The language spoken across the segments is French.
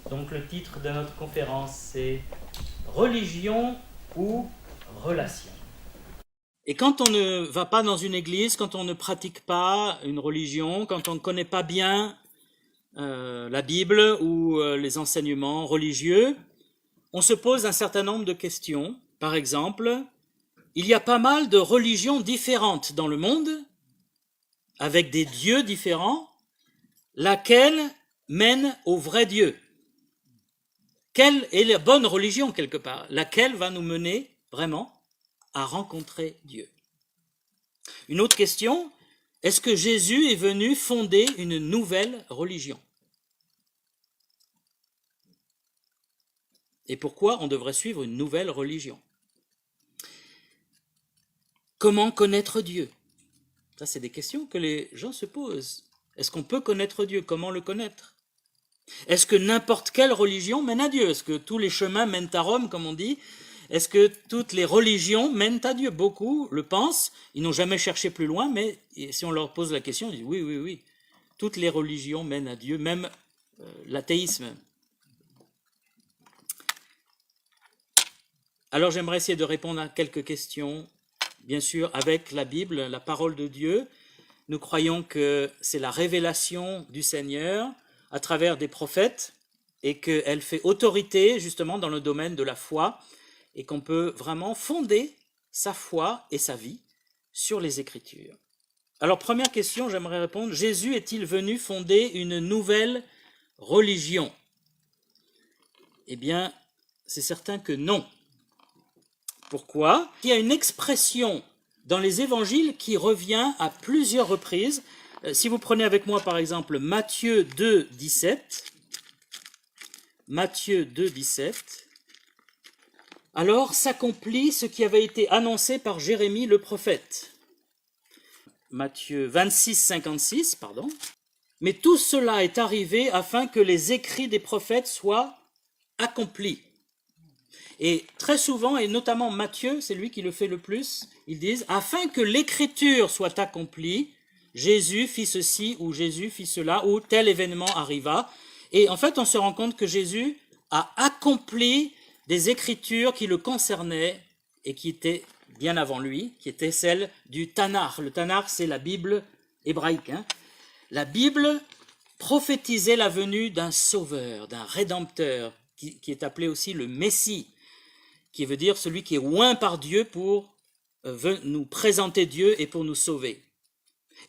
Donc le titre de notre conférence, c'est Religion ou relation. Et quand on ne va pas dans une église, quand on ne pratique pas une religion, quand on ne connaît pas bien la Bible ou les enseignements religieux, on se pose un certain nombre de questions. Par exemple, il y a pas mal de religions différentes dans le monde, avec des dieux différents, laquelle mène au vrai Dieu. Quelle est la bonne religion quelque part? Laquelle va nous mener vraiment à rencontrer Dieu? Une autre question, est-ce que Jésus est venu fonder une nouvelle religion? Et pourquoi on devrait suivre une nouvelle religion? Comment connaître Dieu? Ça, c'est des questions que les gens se posent. Est-ce qu'on peut connaître Dieu? Comment le connaître? Est-ce que n'importe quelle religion mène à Dieu? Est-ce que tous les chemins mènent à Rome, comme on dit? Est-ce que toutes les religions mènent à Dieu? Beaucoup le pensent, ils n'ont jamais cherché plus loin, mais si on leur pose la question, ils disent oui, oui, oui. Toutes les religions mènent à Dieu, même l'athéisme. Alors j'aimerais essayer de répondre à quelques questions, bien sûr avec la Bible, la parole de Dieu. Nous croyons que c'est la révélation du Seigneur à travers des prophètes et qu'elle fait autorité justement dans le domaine de la foi et qu'on peut vraiment fonder sa foi et sa vie sur les Écritures. Alors première question, j'aimerais répondre, Jésus est-il venu fonder une nouvelle religion? Eh bien, c'est certain que non. Pourquoi? Il y a une expression dans les évangiles qui revient à plusieurs reprises. Si vous prenez avec moi par exemple Matthieu 2, 17, Matthieu 2, 17, alors s'accomplit ce qui avait été annoncé par Jérémie le prophète. Matthieu 26, 56, pardon. Mais tout cela est arrivé afin que les écrits des prophètes soient accomplis. Et très souvent, et notamment Matthieu, c'est lui qui le fait le plus, ils disent, afin que l'écriture soit accomplie, Jésus fit ceci ou Jésus fit cela ou tel événement arriva. Et en fait, on se rend compte que Jésus a accompli des écritures qui le concernaient et qui étaient bien avant lui, qui étaient celles du Tanakh. Le Tanakh, c'est la Bible hébraïque. La Bible prophétisait la venue d'un sauveur, d'un rédempteur, qui est appelé aussi le Messie, qui veut dire celui qui est oint par Dieu pour nous présenter Dieu et pour nous sauver.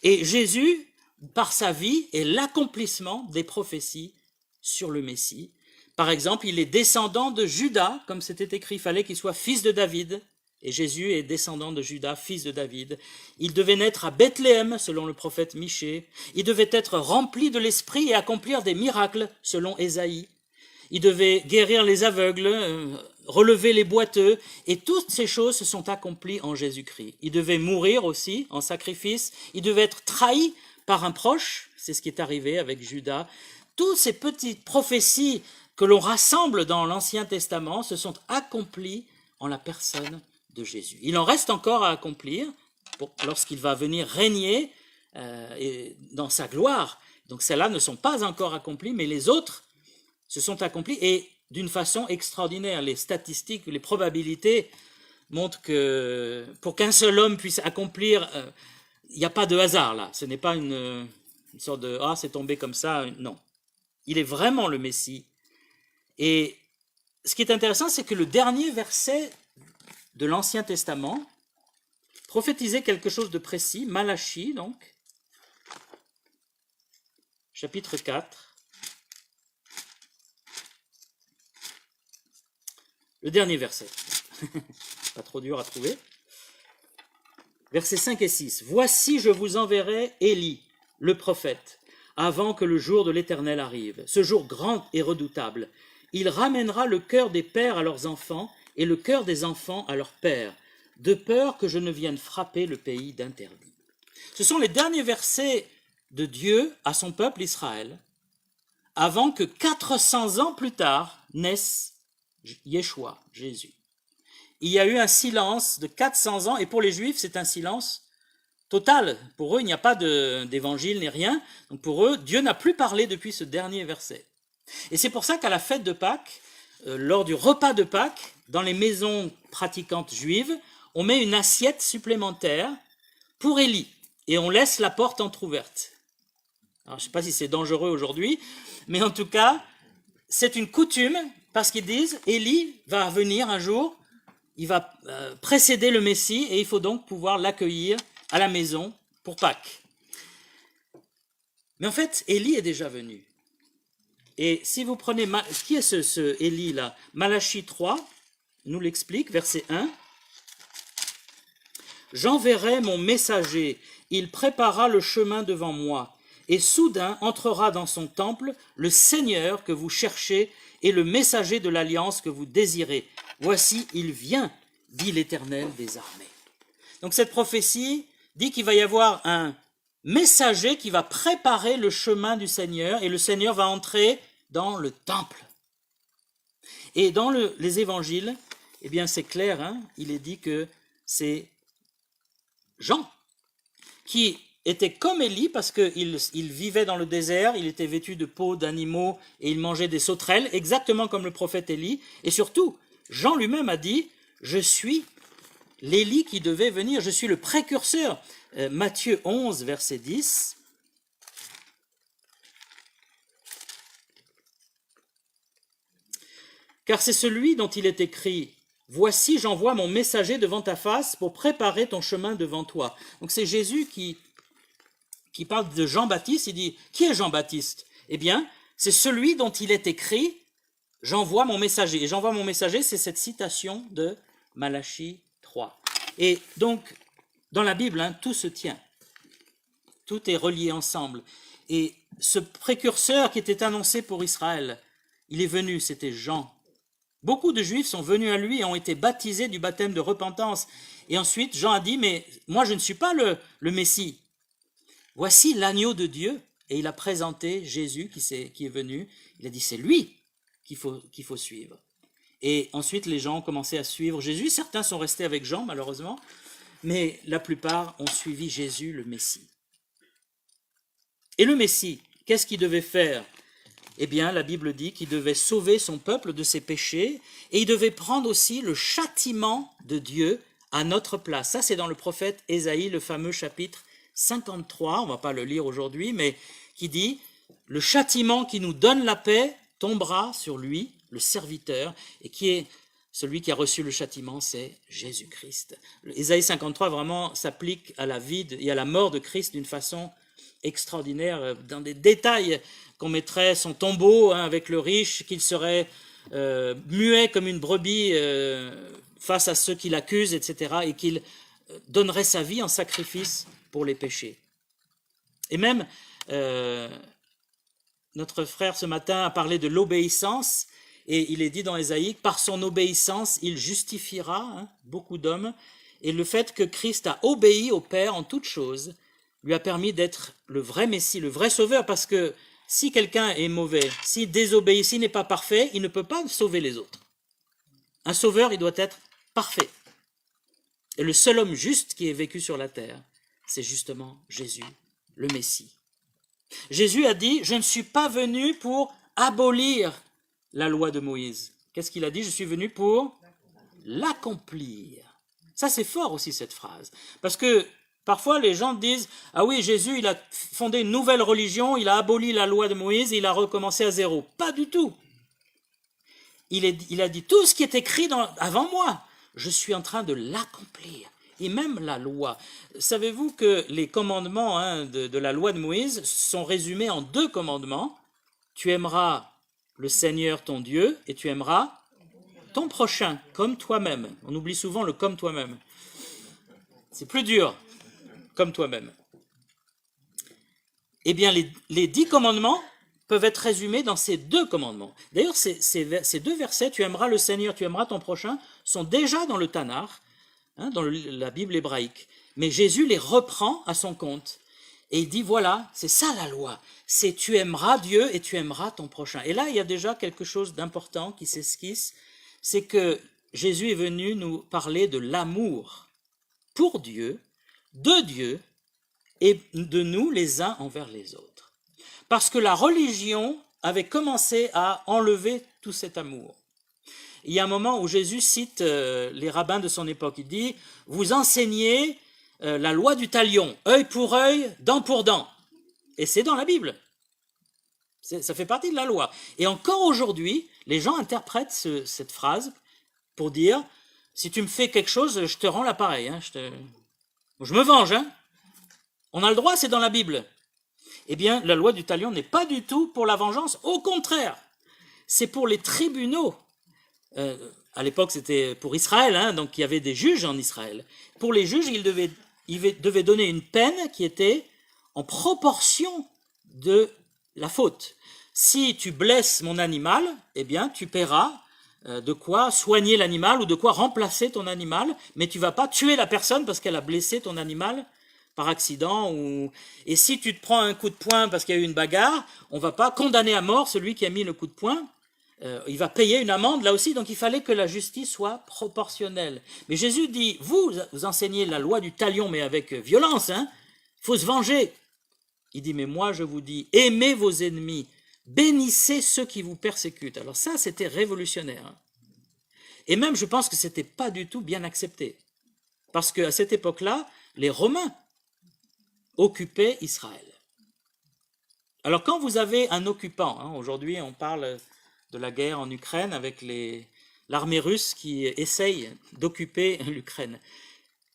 Et Jésus, par sa vie, est l'accomplissement des prophéties sur le Messie. Par exemple, il est descendant de Judas, comme c'était écrit, il fallait qu'il soit fils de David, et Jésus est descendant de Judas, fils de David. Il devait naître à Bethléem, selon le prophète Michée. Il devait être rempli de l'Esprit et accomplir des miracles, selon Ésaïe. Il devait guérir les aveugles, relever les boiteux, et toutes ces choses se sont accomplies en Jésus-Christ. Il devait mourir aussi en sacrifice, il devait être trahi par un proche, c'est ce qui est arrivé avec Judas. Toutes ces petites prophéties que l'on rassemble dans l'Ancien Testament se sont accomplies en la personne de Jésus. Il en reste encore à accomplir lorsqu'il va venir régner dans sa gloire. Donc celles-là ne sont pas encore accomplies, mais les autres se sont accomplis et d'une façon extraordinaire. Les statistiques, les probabilités montrent que pour qu'un seul homme puisse accomplir, il n'y a pas de hasard là. Ce n'est pas une sorte de « ah, c'est tombé comme ça ». Non. Il est vraiment le Messie. Et ce qui est intéressant, c'est que le dernier verset de l'Ancien Testament prophétisait quelque chose de précis. Malachie, donc, chapitre 4. Le dernier verset, pas trop dur à trouver. Versets 5 et 6. « Voici, je vous enverrai Élie, le prophète, avant que le jour de l'Éternel arrive, ce jour grand et redoutable. Il ramènera le cœur des pères à leurs enfants et le cœur des enfants à leurs pères, de peur que je ne vienne frapper le pays d'interdit. » Ce sont les derniers versets de Dieu à son peuple Israël, avant que 400 ans plus tard naisse Yeshua, Jésus. Il y a eu un silence de 400 ans, et pour les Juifs, c'est un silence total. Pour eux, il n'y a pas d'évangile ni rien. Donc pour eux, Dieu n'a plus parlé depuis ce dernier verset. Et c'est pour ça qu'à la fête de Pâques, lors du repas de Pâques, dans les maisons pratiquantes juives, on met une assiette supplémentaire pour Élie et on laisse la porte entrouverte. Alors, je ne sais pas si c'est dangereux aujourd'hui, mais en tout cas, c'est une coutume parce qu'ils disent Élie va venir un jour, il va précéder le Messie et il faut donc pouvoir l'accueillir à la maison pour Pâques. Mais en fait, Élie est déjà venu. Et si vous prenez, qui est ce Élie-là? Malachie 3 nous l'explique, verset 1. J'enverrai mon messager, il préparera le chemin devant moi, et soudain entrera dans son temple le Seigneur que vous cherchez et le messager de l'alliance que vous désirez. Voici, il vient, dit l'Éternel des armées. Donc cette prophétie dit qu'il va y avoir un messager qui va préparer le chemin du Seigneur et le Seigneur va entrer dans le temple. Et dans les évangiles, eh bien c'est clair, hein, il est dit que c'est Jean qui était comme Élie parce qu'il vivait dans le désert, il était vêtu de peaux d'animaux et il mangeait des sauterelles, exactement comme le prophète Élie. Et surtout, Jean lui-même a dit « Je suis l'Élie qui devait venir, je suis le précurseur ». Matthieu 11, verset 10. Car c'est celui dont il est écrit « Voici, j'envoie mon messager devant ta face pour préparer ton chemin devant toi ». Donc c'est Jésus qui parle de Jean-Baptiste, il dit « Qui est Jean-Baptiste » Eh bien, c'est celui dont il est écrit « J'envoie mon messager ». Et « J'envoie mon messager », c'est cette citation de Malachie 3. Et donc, dans la Bible, hein, tout se tient. Tout est relié ensemble. Et ce précurseur qui était annoncé pour Israël, il est venu, c'était Jean. Beaucoup de Juifs sont venus à lui et ont été baptisés du baptême de repentance. Et ensuite, Jean a dit, mais moi je ne suis pas le Messie. Voici l'agneau de Dieu. Et il a présenté Jésus qui est venu. Il a dit, c'est lui qu'il faut suivre. Et ensuite, les gens ont commencé à suivre Jésus. Certains sont restés avec Jean, malheureusement. Mais la plupart ont suivi Jésus, le Messie. Et le Messie, qu'est-ce qu'il devait faire? Eh bien, la Bible dit qu'il devait sauver son peuple de ses péchés et il devait prendre aussi le châtiment de Dieu à notre place. Ça, c'est dans le prophète Ésaïe, le fameux chapitre 53, on ne va pas le lire aujourd'hui, mais qui dit « Le châtiment qui nous donne la paix tombera sur lui, le serviteur, et qui est celui qui a reçu le châtiment, c'est Jésus-Christ. » Ésaïe 53 vraiment s'applique à la vie et à la mort de Christ d'une façon extraordinaire, dans des détails qu'on mettrait son tombeau avec le riche, qu'il serait muet comme une brebis face à ceux qui l'accusent, etc., et qu'il donnerait sa vie en sacrifice pour les péchés. Et même, notre frère ce matin a parlé de l'obéissance, et il est dit dans Ésaïe, par son obéissance, il justifiera beaucoup d'hommes, et le fait que Christ a obéi au Père en toutes choses, lui a permis d'être le vrai Messie, le vrai Sauveur, parce que si quelqu'un est mauvais, s'il désobéit, s'il n'est pas parfait, il ne peut pas sauver les autres. Un sauveur, il doit être parfait. Et le seul homme juste qui ait vécu sur la terre, c'est justement Jésus, le Messie. Jésus a dit, je ne suis pas venu pour abolir la loi de Moïse. Qu'est-ce qu'il a dit? Je suis venu pour l'accomplir. Ça, c'est fort aussi, cette phrase. Parce que parfois, les gens disent, ah oui, Jésus, il a fondé une nouvelle religion, il a aboli la loi de Moïse et il a recommencé à zéro. Pas du tout. Il a dit, tout ce qui est écrit avant moi, je suis en train de l'accomplir. Et même la loi. Savez-vous que les commandements de la loi de Moïse sont résumés en 2 commandements? Tu aimeras le Seigneur ton Dieu et tu aimeras ton prochain comme toi-même. On oublie souvent le comme toi-même. C'est plus dur. Comme toi-même. Eh bien, les 10 commandements peuvent être résumés dans ces 2 commandements. D'ailleurs, ces 2 versets, tu aimeras le Seigneur, tu aimeras ton prochain, sont déjà dans le Tanakh, dans la Bible hébraïque. Mais Jésus les reprend à son compte. Et il dit, voilà, c'est ça la loi. C'est tu aimeras Dieu et tu aimeras ton prochain. Et là, il y a déjà quelque chose d'important qui s'esquisse. C'est que Jésus est venu nous parler de l'amour pour Dieu, de Dieu et de nous les uns envers les autres. Parce que la religion avait commencé à enlever tout cet amour. Il y a un moment où Jésus cite les rabbins de son époque. Il dit, vous enseignez la loi du talion, œil pour œil, dent pour dent. Et c'est dans la Bible. Ça fait partie de la loi. Et encore aujourd'hui, les gens interprètent cette phrase pour dire, si tu me fais quelque chose, je te rends l'appareil. Hein, je me venge. Hein. On a le droit, c'est dans la Bible. Eh bien, la loi du talion n'est pas du tout pour la vengeance. Au contraire, c'est pour les tribunaux. À l'époque, c'était pour Israël, hein, donc il y avait des juges en Israël. Pour les juges, ils devaient donner une peine qui était en proportion de la faute. Si tu blesses mon animal, eh bien, tu paieras de quoi soigner l'animal ou de quoi remplacer ton animal, mais tu ne vas pas tuer la personne parce qu'elle a blessé ton animal par accident. Et si tu te prends un coup de poing parce qu'il y a eu une bagarre, on ne va pas condamner à mort celui qui a mis le coup de poing. Il va payer une amende là aussi, donc il fallait que la justice soit proportionnelle. Mais Jésus dit, vous enseignez la loi du talion, mais avec violence, hein, il faut se venger. Il dit, mais moi je vous dis, aimez vos ennemis, bénissez ceux qui vous persécutent. Alors ça, c'était révolutionnaire. Hein. Et même, je pense que ce n'était pas du tout bien accepté. Parce qu'à cette époque-là, les Romains occupaient Israël. Alors quand vous avez un occupant, hein, aujourd'hui on parle de la guerre en Ukraine avec l'armée russe qui essaye d'occuper l'Ukraine.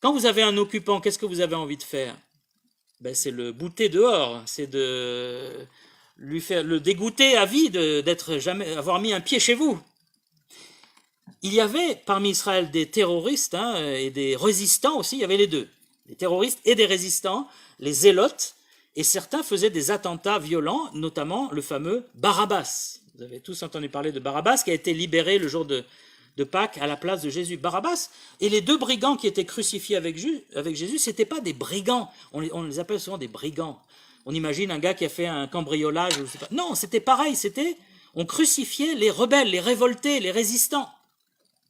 Quand vous avez un occupant, qu'est-ce que vous avez envie de faire? Ben, c'est le bouter dehors, c'est de lui faire le dégoûter à vie avoir mis un pied chez vous. Il y avait parmi Israël des terroristes hein, et des résistants aussi, il y avait les deux, des terroristes et des résistants, les zélotes, et certains faisaient des attentats violents, notamment le fameux Barabbas. Vous avez tous entendu parler de Barabbas qui a été libéré le jour de Pâques à la place de Jésus. Barabbas et les deux brigands qui étaient crucifiés avec Jésus, ce n'étaient pas des brigands. On les appelle souvent des brigands. On imagine un gars qui a fait un cambriolage. Je sais pas. Non, c'était pareil. On crucifiait les rebelles, les révoltés, les résistants.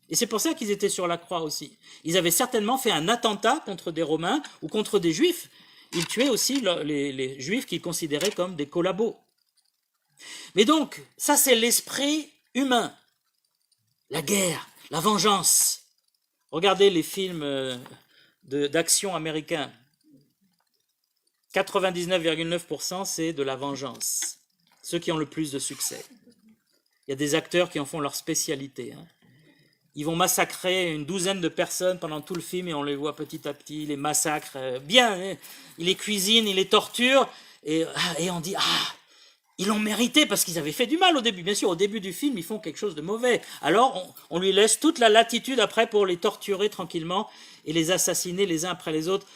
Et c'est pour ça qu'ils étaient sur la croix aussi. Ils avaient certainement fait un attentat contre des Romains ou contre des Juifs. Ils tuaient aussi les Juifs qu'ils considéraient comme des collabos. Mais donc, ça c'est l'esprit humain. La guerre, la vengeance. Regardez les films d'action américains. 99,9% c'est de la vengeance. Ceux qui ont le plus de succès. Il y a des acteurs qui en font leur spécialité. Hein. Ils vont massacrer une douzaine de personnes pendant tout le film et on les voit petit à petit, les massacrent. Bien, hein. Ils les cuisinent, ils les torturent et on dit « Ah !» Ils l'ont mérité parce qu'ils avaient fait du mal au début. Bien sûr, au début du film, ils font quelque chose de mauvais. Alors, on lui laisse toute la latitude après pour les torturer tranquillement et les assassiner les uns après les autres.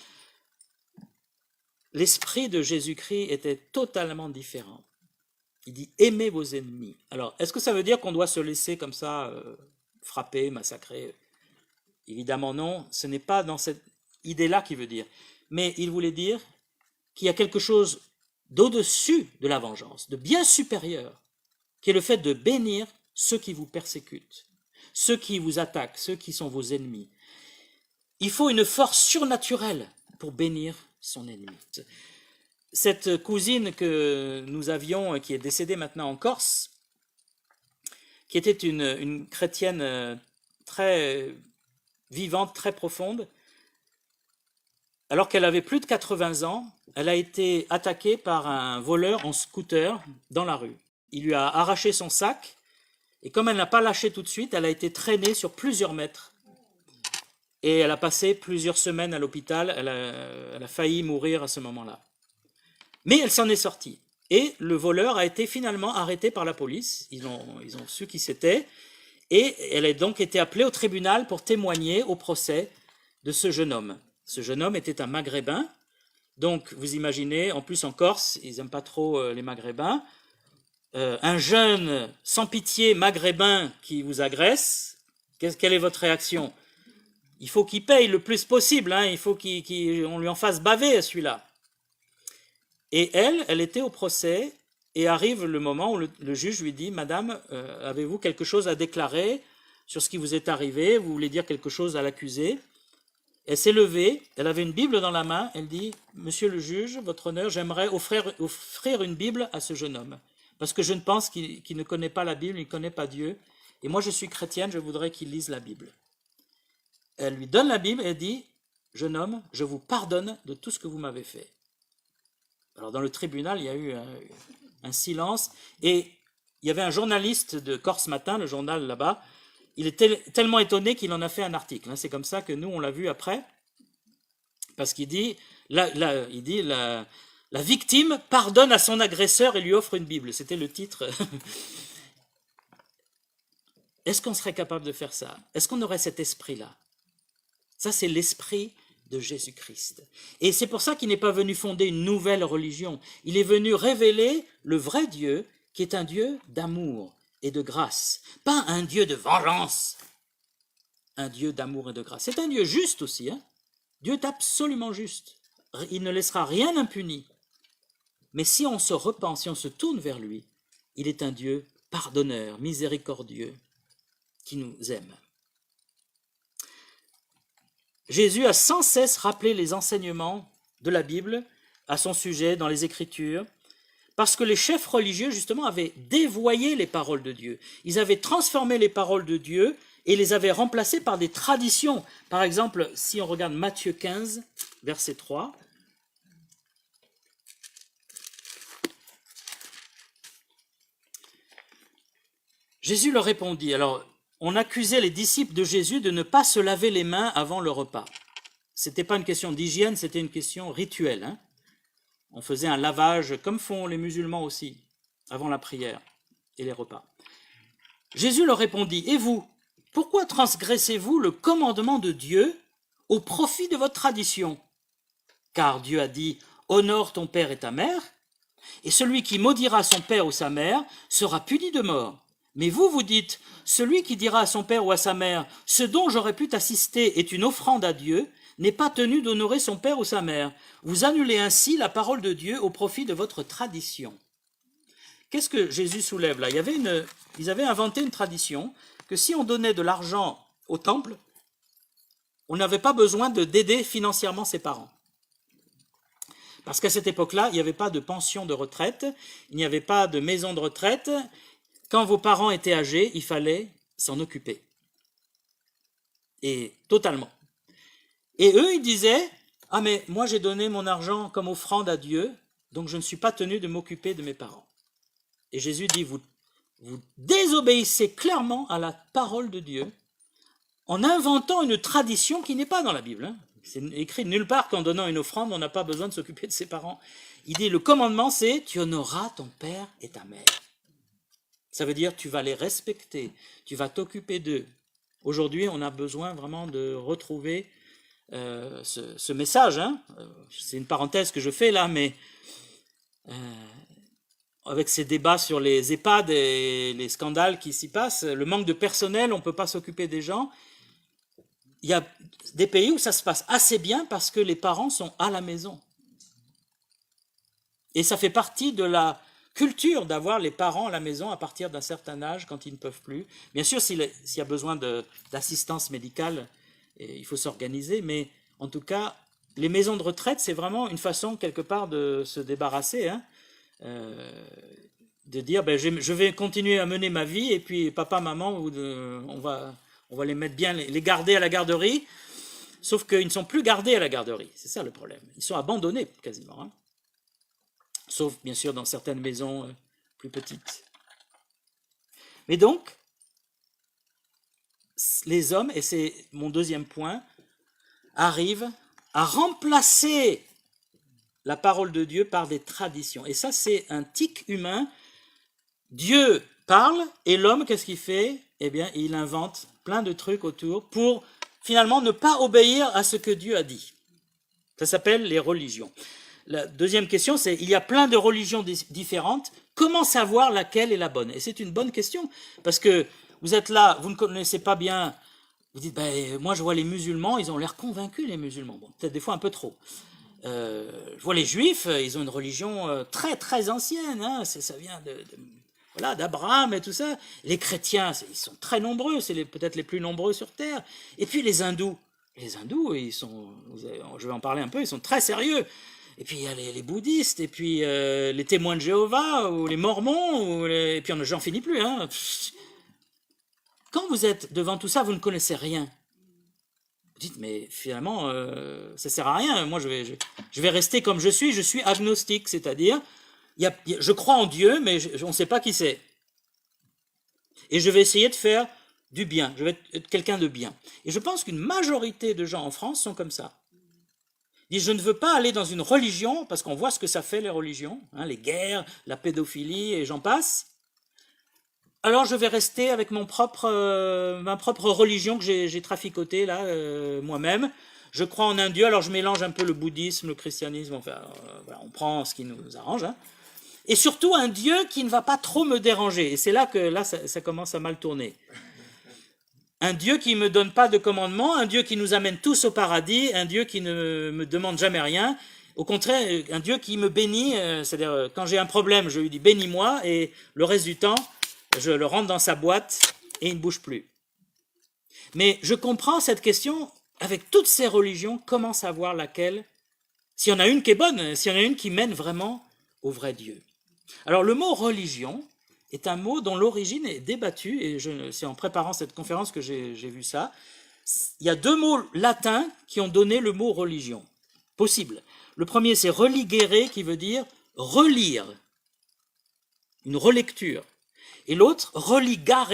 L'esprit de Jésus-Christ était totalement différent. Il dit « Aimez vos ennemis ». Alors, est-ce que ça veut dire qu'on doit se laisser comme ça frapper, massacrer? Évidemment non, ce n'est pas dans cette idée-là qu'il veut dire. Mais il voulait dire qu'il y a quelque chose d'au-dessus de la vengeance, de bien supérieur, qui est le fait de bénir ceux qui vous persécutent, ceux qui vous attaquent, ceux qui sont vos ennemis. Il faut une force surnaturelle pour bénir son ennemi. Cette cousine que nous avions, qui est décédée maintenant en Corse, qui était une chrétienne très vivante, très profonde, alors qu'elle avait plus de 80 ans, elle a été attaquée par un voleur en scooter dans la rue. Il lui a arraché son sac et comme elle n'a pas lâché tout de suite, elle a été traînée sur plusieurs mètres. Et elle a passé plusieurs semaines à l'hôpital, elle a failli mourir à ce moment-là. Mais elle s'en est sortie. Et le voleur a été finalement arrêté par la police, ils ont su qui c'était, et elle a donc été appelée au tribunal pour témoigner au procès de ce jeune homme. Ce jeune homme était un Maghrébin, donc vous imaginez, en plus en Corse, ils n'aiment pas trop les Maghrébins, un jeune sans pitié Maghrébin qui vous agresse, quelle est votre réaction? Il faut qu'il paye le plus possible, hein, il faut qu'on lui en fasse baver celui-là. Et elle était au procès, et arrive le moment où le juge lui dit « Madame, avez-vous quelque chose à déclarer sur ce qui vous est arrivé? Vous voulez dire quelque chose à l'accusé ?» Elle s'est levée, elle avait une Bible dans la main, elle dit « Monsieur le juge, votre honneur, j'aimerais offrir une Bible à ce jeune homme. parce que je ne pense qu'il ne connaît pas la Bible, il ne connaît pas Dieu. Et moi, je suis chrétienne, je voudrais qu'il lise la Bible. Elle lui donne la Bible et elle dit, jeune homme, je vous pardonne de tout ce que vous m'avez fait. Alors dans le tribunal, il y a eu un silence, et il y avait un journaliste de Corse Matin, le journal là-bas, il était tellement étonné qu'il en a fait un article. C'est comme ça que nous, on l'a vu après, parce qu'il dit, la victime pardonne à son agresseur et lui offre une Bible. C'était le titre. Est-ce qu'on serait capable de faire ça? Est-ce qu'on aurait cet esprit-là? Ça, c'est l'esprit de Jésus-Christ. Et c'est pour ça qu'il n'est pas venu fonder une nouvelle religion. Il est venu révéler le vrai Dieu, qui est un Dieu d'amour et de grâce. Pas un Dieu de vengeance, un Dieu d'amour et de grâce. C'est un Dieu juste aussi. Dieu est absolument juste. Il ne laissera rien impuni. Mais si on se repent, si on se tourne vers lui, il est un Dieu pardonneur, miséricordieux, qui nous aime. Jésus a sans cesse rappelé les enseignements de la Bible à son sujet dans les Écritures, parce que les chefs religieux, justement, avaient dévoyé les paroles de Dieu. Ils avaient transformé les paroles de Dieu et les avaient remplacées par des traditions. Par exemple, si on regarde Matthieu 15, verset 3, Jésus leur répondit, alors on accusait les disciples de Jésus de ne pas se laver les mains avant le repas. Ce n'était pas une question d'hygiène, c'était une question rituelle. On faisait un lavage, comme font les musulmans aussi, avant la prière et les repas. Jésus leur répondit, et vous, pourquoi transgressez-vous le commandement de Dieu au profit de votre tradition? Car Dieu a dit, honore ton père et ta mère, et celui qui maudira son père ou sa mère sera puni de mort. Mais vous, vous dites, celui qui dira à son père ou à sa mère, ce dont j'aurais pu t'assister est une offrande à Dieu, n'est pas tenu d'honorer son père ou sa mère. Vous annulez ainsi la parole de Dieu au profit de votre tradition. Qu'est-ce que Jésus soulève là? Ils avaient inventé une tradition que si on donnait de l'argent au temple, on n'avait pas besoin d'aider financièrement ses parents. Parce qu'à cette époque-là, il n'y avait pas de pension de retraite, il n'y avait pas de maison de retraite. Quand vos parents étaient âgés, il fallait s'en occuper. Et totalement. Et eux, ils disaient, ah mais moi j'ai donné mon argent comme offrande à Dieu, donc je ne suis pas tenu de m'occuper de mes parents. Et Jésus dit, vous désobéissez clairement à la parole de Dieu en inventant une tradition qui n'est pas dans la Bible. C'est écrit nulle part qu'en donnant une offrande, on n'a pas besoin de s'occuper de ses parents. Il dit, le commandement c'est, tu honoreras ton père et ta mère. Ça veut dire, tu vas les respecter, tu vas t'occuper d'eux. Aujourd'hui, on a besoin vraiment de retrouver ce message. C'est une parenthèse que je fais là, mais avec ces débats sur les EHPAD et les scandales qui s'y passent, le manque de personnel, on ne peut pas s'occuper des gens. Il y a des pays où ça se passe assez bien parce que les parents sont à la maison. Et ça fait partie de la culture d'avoir les parents à la maison à partir d'un certain âge quand ils ne peuvent plus. Bien sûr, s'il y a besoin d'assistance médicale, il faut s'organiser, mais en tout cas, les maisons de retraite, c'est vraiment une façon quelque part de se débarrasser, de dire je vais continuer à mener ma vie et puis papa, maman, on va les mettre bien, les garder à la garderie, sauf qu'ils ne sont plus gardés à la garderie, c'est ça le problème. Ils sont abandonnés quasiment, sauf bien sûr dans certaines maisons plus petites. Mais donc, les hommes, et c'est mon deuxième point, arrivent à remplacer la parole de Dieu par des traditions. Et ça, c'est un tic humain. Dieu parle et l'homme, qu'est-ce qu'il fait? Eh bien, il invente plein de trucs autour pour finalement ne pas obéir à ce que Dieu a dit. Ça s'appelle les religions. La deuxième question, c'est, il y a plein de religions différentes, comment savoir laquelle est la bonne? Et c'est une bonne question, parce que vous êtes là, vous ne connaissez pas bien, vous dites, moi je vois les musulmans, ils ont l'air convaincus les musulmans, bon, peut-être des fois un peu trop. Je vois les juifs, ils ont une religion très très ancienne, ça vient d'Abraham et tout ça. Les chrétiens, ils sont très nombreux, c'est peut-être les plus nombreux sur Terre. Et puis les hindous, ils sont, je vais en parler un peu, ils sont très sérieux. Et puis il y a les bouddhistes, et puis les témoins de Jéhovah, ou les mormons, et puis j'en finis plus. Hein. Quand vous êtes devant tout ça, vous ne connaissez rien. Vous dites, mais finalement, ça sert à rien. Moi, je vais rester comme je suis agnostique, c'est-à-dire, je crois en Dieu, mais on ne sait pas qui c'est. Et je vais essayer de faire du bien, je vais être quelqu'un de bien. Et je pense qu'une majorité de gens en France sont comme ça. Ils disent, je ne veux pas aller dans une religion, parce qu'on voit ce que ça fait les religions, hein, les guerres, la pédophilie, et j'en passe. Alors je vais rester avec ma propre religion que j'ai traficotée là moi-même. Je crois en un Dieu, alors je mélange un peu le bouddhisme, le christianisme, enfin voilà, on prend ce qui nous arrange. Hein. Et surtout un Dieu qui ne va pas trop me déranger. Et c'est là que ça commence à mal tourner. Un Dieu qui ne me donne pas de commandement, un Dieu qui nous amène tous au paradis, un Dieu qui ne me demande jamais rien. Au contraire, un Dieu qui me bénit, c'est-à-dire quand j'ai un problème, je lui dis bénis-moi, et le reste du temps, je le rentre dans sa boîte et il ne bouge plus. Mais je comprends cette question, avec toutes ces religions, comment savoir laquelle, s'il y en a une qui est bonne, s'il y en a une qui mène vraiment au vrai Dieu. Alors le mot religion est un mot dont l'origine est débattue, et c'est en préparant cette conférence que j'ai vu ça. Il y a deux mots latins qui ont donné le mot religion, possible. Le premier c'est religere, qui veut dire relire, une relecture. Et l'autre, religare,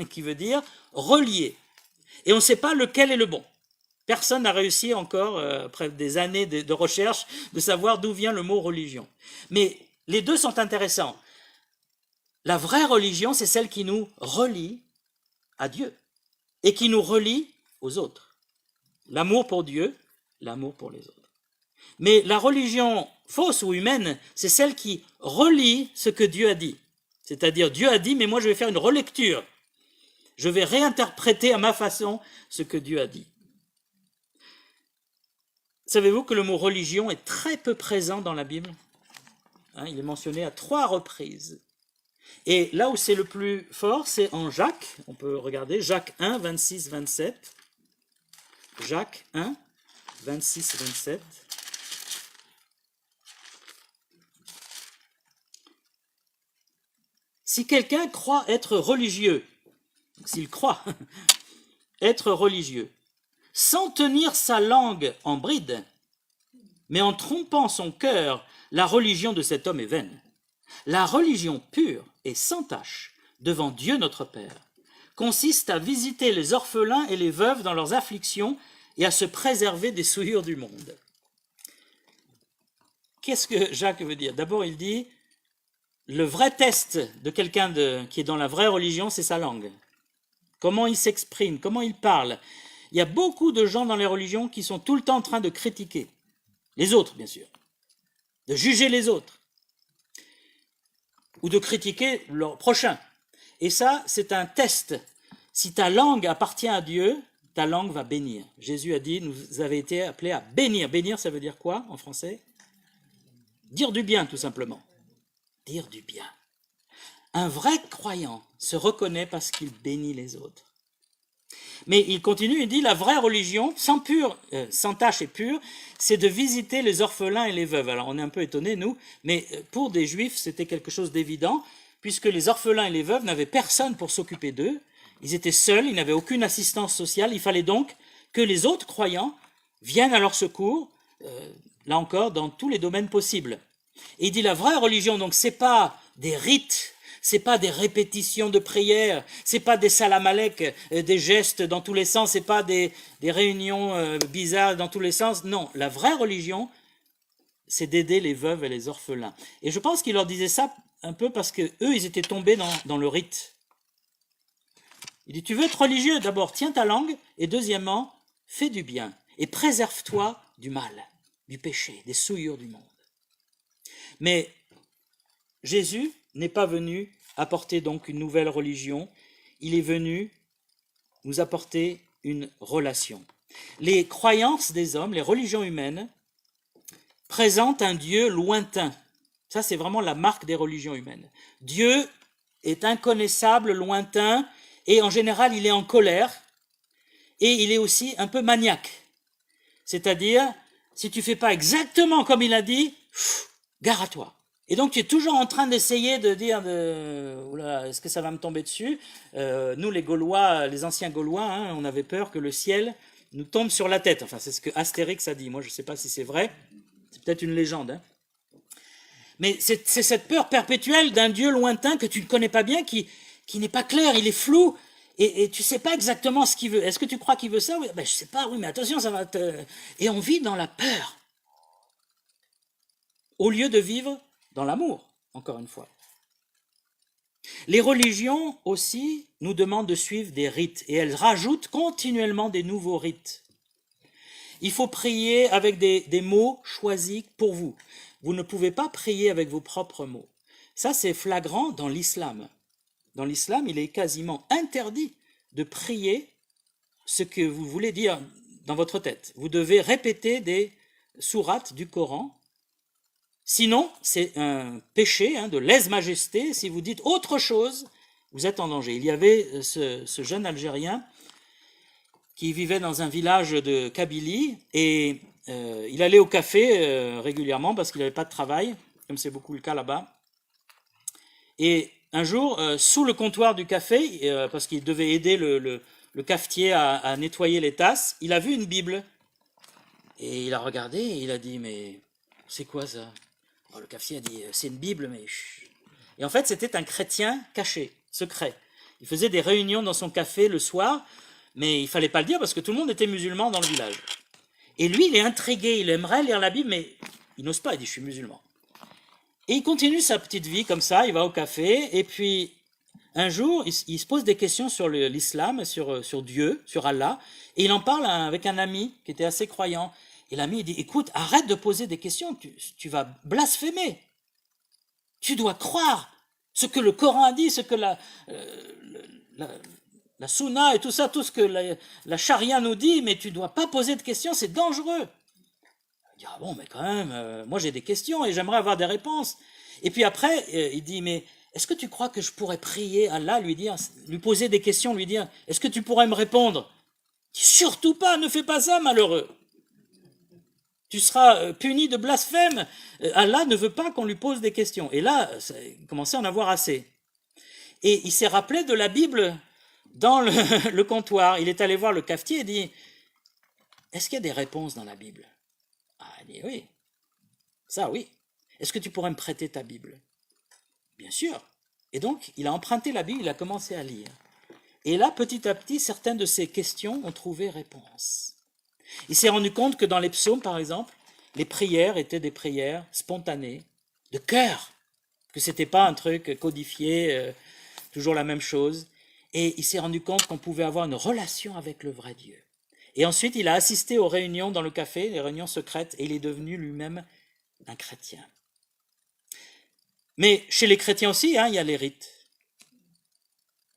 qui veut dire relier. Et on ne sait pas lequel est le bon. Personne n'a réussi encore, après des années de recherche, de savoir d'où vient le mot religion. Mais les deux sont intéressants. La vraie religion, c'est celle qui nous relie à Dieu et qui nous relie aux autres. L'amour pour Dieu, l'amour pour les autres. Mais la religion fausse ou humaine, c'est celle qui relie ce que Dieu a dit. C'est-à-dire, Dieu a dit, mais moi je vais faire une relecture. Je vais réinterpréter à ma façon ce que Dieu a dit. Savez-vous que le mot religion est très peu présent dans la Bible ? Hein, il est mentionné à 3 reprises. Et là où c'est le plus fort, c'est en Jacques. On peut regarder Jacques 1, 26, 27. Jacques 1, 26, 27. Si quelqu'un croit être religieux, s'il croit être religieux, sans tenir sa langue en bride, mais en trompant son cœur, la religion de cet homme est vaine. La religion pure et sans tache devant Dieu notre Père consiste à visiter les orphelins et les veuves dans leurs afflictions et à se préserver des souillures du monde. Qu'est-ce que Jacques veut dire ? D'abord, il dit, le vrai test de quelqu'un qui est dans la vraie religion, c'est sa langue. Comment il s'exprime, comment il parle. Il y a beaucoup de gens dans les religions qui sont tout le temps en train de critiquer les autres, bien sûr, de juger les autres, ou de critiquer leur prochain. Et ça, c'est un test. Si ta langue appartient à Dieu, ta langue va bénir. Jésus a dit, nous avez été appelés à bénir. Bénir, ça veut dire quoi en français ? Dire du bien, tout simplement. Dire du bien. Un vrai croyant se reconnaît parce qu'il bénit les autres. Mais il continue, il dit, la vraie religion, sans tache et pure, c'est de visiter les orphelins et les veuves. Alors on est un peu étonnés, nous, mais pour des juifs, c'était quelque chose d'évident, puisque les orphelins et les veuves n'avaient personne pour s'occuper d'eux. Ils étaient seuls, ils n'avaient aucune assistance sociale. Il fallait donc que les autres croyants viennent à leur secours, là encore, dans tous les domaines possibles. Et il dit, la vraie religion, donc, c'est pas des rites, c'est pas des répétitions de prières, c'est pas des salam alek, des gestes dans tous les sens, c'est pas des réunions bizarres dans tous les sens. Non, la vraie religion, c'est d'aider les veuves et les orphelins. Et je pense qu'il leur disait ça un peu parce que eux, ils étaient tombés dans le rite. Il dit, tu veux être religieux, d'abord, tiens ta langue, et deuxièmement, fais du bien, et préserve-toi du mal, du péché, des souillures du monde. Mais Jésus n'est pas venu apporter donc une nouvelle religion, il est venu nous apporter une relation. Les croyances des hommes, les religions humaines, présentent un Dieu lointain. Ça, c'est vraiment la marque des religions humaines. Dieu est inconnaissable, lointain, et en général, il est en colère, et il est aussi un peu maniaque. C'est-à-dire, Si tu fais pas exactement comme il a dit, gare à toi. Et donc tu es toujours en train d'essayer de dire oula, est-ce que ça va me tomber dessus. Nous les Gaulois, les anciens Gaulois, hein, on avait peur que le ciel nous tombe sur la tête. Enfin, c'est ce que Astérix a dit. Moi, je ne sais pas si c'est vrai. C'est peut-être une légende. Hein. Mais c'est cette peur perpétuelle d'un Dieu lointain que tu ne connais pas bien, qui n'est pas clair, il est flou, et tu ne sais pas exactement ce qu'il veut. Est-ce que tu crois qu'il veut ça? Ben, je ne sais pas, oui, mais attention, ça va te... Et on vit dans la peur, au lieu de vivre dans l'amour, encore une fois. Les religions aussi nous demandent de suivre des rites, et elles rajoutent continuellement des nouveaux rites. Il faut prier avec des mots choisis pour vous. Vous ne pouvez pas prier avec vos propres mots. Ça, c'est flagrant dans l'islam. Dans l'islam, il est quasiment interdit de prier ce que vous voulez dire dans votre tête. Vous devez répéter des sourates du Coran. Sinon, c'est un péché de lèse-majesté. Si vous dites autre chose, vous êtes en danger. Il y avait ce jeune Algérien qui vivait dans un village de Kabylie et il allait au café régulièrement parce qu'il n'avait pas de travail, comme c'est beaucoup le cas là-bas. Et un jour, sous le comptoir du café, parce qu'il devait aider le cafetier à nettoyer les tasses, il a vu une Bible. Et il a regardé et il a dit, mais c'est quoi ça? Alors, le cafetier a dit, c'est une Bible, mais... Chut. Et en fait, c'était un chrétien caché, secret. Il faisait des réunions dans son café le soir, mais il ne fallait pas le dire parce que tout le monde était musulman dans le village. Et lui, il est intrigué, il aimerait lire la Bible, mais il n'ose pas, il dit, je suis musulman. Et il continue sa petite vie comme ça, il va au café, et puis un jour, il se pose des questions sur l'islam, sur Dieu, sur Allah, et il en parle avec un ami qui était assez croyant. Et l'ami il dit, écoute, arrête de poser des questions, tu vas blasphémer. Tu dois croire ce que le Coran a dit, ce que la sunna et tout ça, tout ce que la charia nous dit, mais tu ne dois pas poser de questions, c'est dangereux. Il dit, ah bon, mais quand même, moi j'ai des questions et j'aimerais avoir des réponses. Et puis après, il dit, mais est-ce que tu crois que je pourrais prier Allah, lui poser des questions, lui dire, est-ce que tu pourrais me répondre? Surtout pas, ne fais pas ça, malheureux. Tu seras puni de blasphème. Allah ne veut pas qu'on lui pose des questions. Et là, il commençait à en avoir assez. Et il s'est rappelé de la Bible dans le comptoir. Il est allé voir le cafetier et dit, est-ce qu'il y a des réponses dans la Bible? Ah, il dit, oui. Ça, oui. Est-ce que tu pourrais me prêter ta Bible? Bien sûr. Et donc, il a emprunté la Bible, il a commencé à lire. Et là, petit à petit, certaines de ces questions ont trouvé réponse. Il s'est rendu compte que dans les psaumes, par exemple, les prières étaient des prières spontanées, de cœur, que ce n'était pas un truc codifié, toujours la même chose. Et il s'est rendu compte qu'on pouvait avoir une relation avec le vrai Dieu. Et ensuite, il a assisté aux réunions dans le café, les réunions secrètes, et il est devenu lui-même un chrétien. Mais chez les chrétiens aussi, il y a les rites.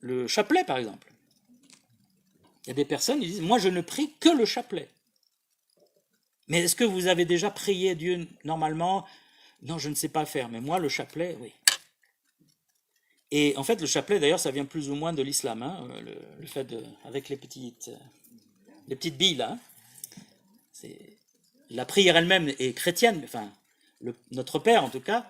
Le chapelet, par exemple. Il y a des personnes qui disent, moi je ne prie que le chapelet. Mais est-ce que vous avez déjà prié Dieu normalement? Non, je ne sais pas faire, mais moi, le chapelet, oui. Et en fait, le chapelet, d'ailleurs, ça vient plus ou moins de l'islam, le fait avec les petites billes, là. La prière elle-même est chrétienne, enfin, notre Père en tout cas,